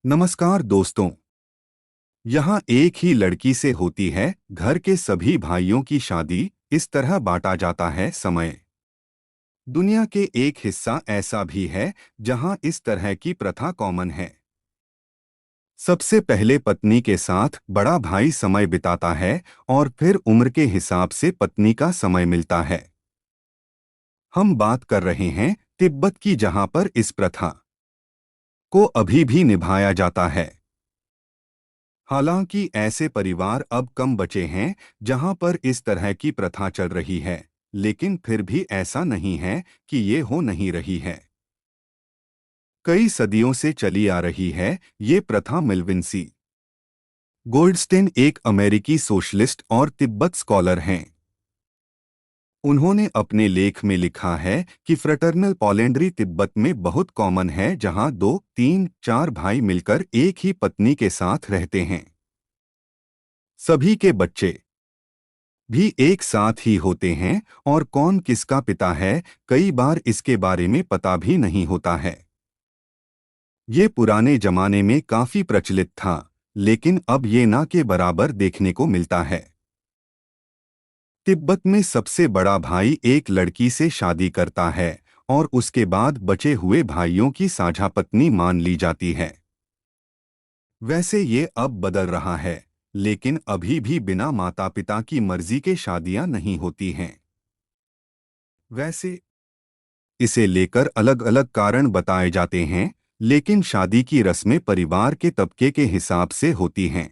नमस्कार दोस्तों। यहाँ एक ही लड़की से होती है घर के सभी भाइयों की शादी। इस तरह बांटा जाता है समय। दुनिया के एक हिस्सा ऐसा भी है जहाँ इस तरह की प्रथा कॉमन है। सबसे पहले पत्नी के साथ बड़ा भाई समय बिताता है और फिर उम्र के हिसाब से पत्नी का समय मिलता है। हम बात कर रहे हैं तिब्बत की, जहाँ पर इस प्रथा को अभी भी निभाया जाता है। हालांकि ऐसे परिवार अब कम बचे हैं जहां पर इस तरह की प्रथा चल रही है, लेकिन फिर भी ऐसा नहीं है कि ये हो नहीं रही है। कई सदियों से चली आ रही है ये प्रथा। मिल्विन गोल्डस्टेन एक अमेरिकी सोशलिस्ट और तिब्बत स्कॉलर हैं। उन्होंने अपने लेख में लिखा है कि फ्रेटर्नल पॉलेंड्री तिब्बत में बहुत कॉमन है, जहां 2, 3, 4 भाई मिलकर एक ही पत्नी के साथ रहते हैं। सभी के बच्चे भी एक साथ ही होते हैं और कौन किसका पिता है कई बार इसके बारे में पता भी नहीं होता है। ये पुराने जमाने में काफी प्रचलित था, लेकिन अब ये ना के बराबर देखने को मिलता है। तिब्बत में सबसे बड़ा भाई एक लड़की से शादी करता है और उसके बाद बचे हुए भाइयों की साझा पत्नी मान ली जाती है। वैसे ये अब बदल रहा है, लेकिन अभी भी बिना माता पिता की मर्जी के शादियां नहीं होती हैं। वैसे इसे लेकर अलग अलग कारण बताए जाते हैं, लेकिन शादी की रस्में परिवार के तबके के हिसाब से होती हैं।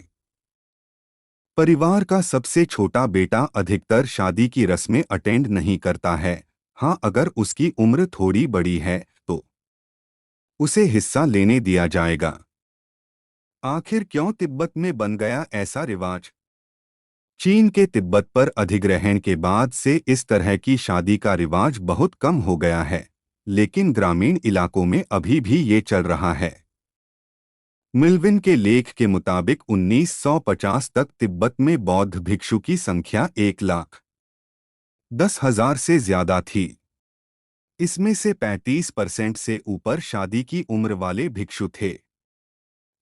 परिवार का सबसे छोटा बेटा अधिकतर शादी की रस्में अटेंड नहीं करता है। हाँ, अगर उसकी उम्र थोड़ी बड़ी है तो उसे हिस्सा लेने दिया जाएगा। आखिर क्यों तिब्बत में बन गया ऐसा रिवाज? चीन के तिब्बत पर अधिग्रहण के बाद से इस तरह की शादी का रिवाज बहुत कम हो गया है, लेकिन ग्रामीण इलाकों में अभी भी ये चल रहा है। मिल्विन के लेख के मुताबिक 1950 तक तिब्बत में बौद्ध भिक्षु की संख्या 1,10,000 से ज्यादा थी। इसमें से 35% से ऊपर शादी की उम्र वाले भिक्षु थे।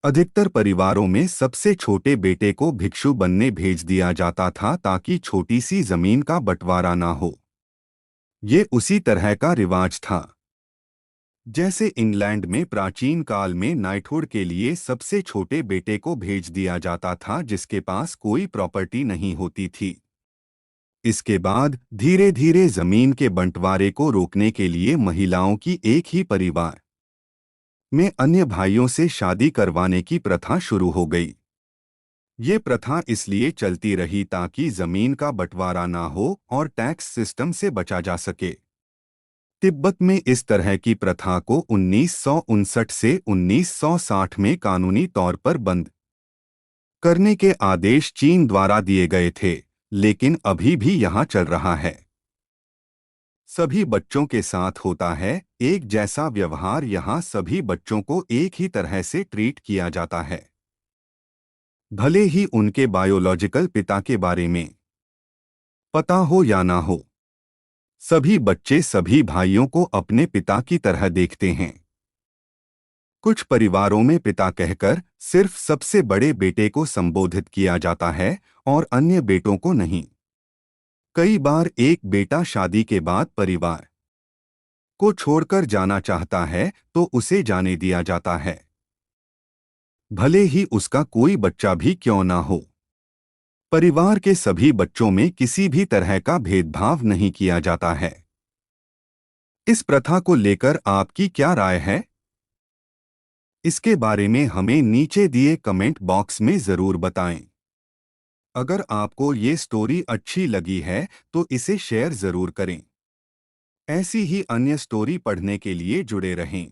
अधिकतर परिवारों में सबसे छोटे बेटे को भिक्षु बनने भेज दिया जाता था ताकि छोटी सी जमीन का बंटवारा ना हो। ये उसी तरह का रिवाज था जैसे इंग्लैंड में प्राचीन काल में नाइटहुड के लिए सबसे छोटे बेटे को भेज दिया जाता था जिसके पास कोई प्रॉपर्टी नहीं होती थी। इसके बाद धीरे धीरे जमीन के बंटवारे को रोकने के लिए महिलाओं की एक ही परिवार में अन्य भाइयों से शादी करवाने की प्रथा शुरू हो गई। ये प्रथा इसलिए चलती रही ताकि जमीन का बंटवारा ना हो और टैक्स सिस्टम से बचा जा सके। तिब्बत में इस तरह की प्रथा को 1959 से 1960 में कानूनी तौर पर बंद करने के आदेश चीन द्वारा दिए गए थे, लेकिन अभी भी यहाँ चल रहा है। सभी बच्चों के साथ होता है एक जैसा व्यवहार। यहाँ सभी बच्चों को एक ही तरह से ट्रीट किया जाता है, भले ही उनके बायोलॉजिकल पिता के बारे में पता हो या ना हो। सभी बच्चे सभी भाइयों को अपने पिता की तरह देखते हैं। कुछ परिवारों में पिता कहकर सिर्फ सबसे बड़े बेटे को संबोधित किया जाता है और अन्य बेटों को नहीं। कई बार एक बेटा शादी के बाद परिवार को छोड़कर जाना चाहता है तो उसे जाने दिया जाता है, भले ही उसका कोई बच्चा भी क्यों ना हो। परिवार के सभी बच्चों में किसी भी तरह का भेदभाव नहीं किया जाता है। इस प्रथा को लेकर आपकी क्या राय है? इसके बारे में हमें नीचे दिए कमेंट बॉक्स में जरूर बताएं। अगर आपको ये स्टोरी अच्छी लगी है तो इसे शेयर जरूर करें। ऐसी ही अन्य स्टोरी पढ़ने के लिए जुड़े रहें।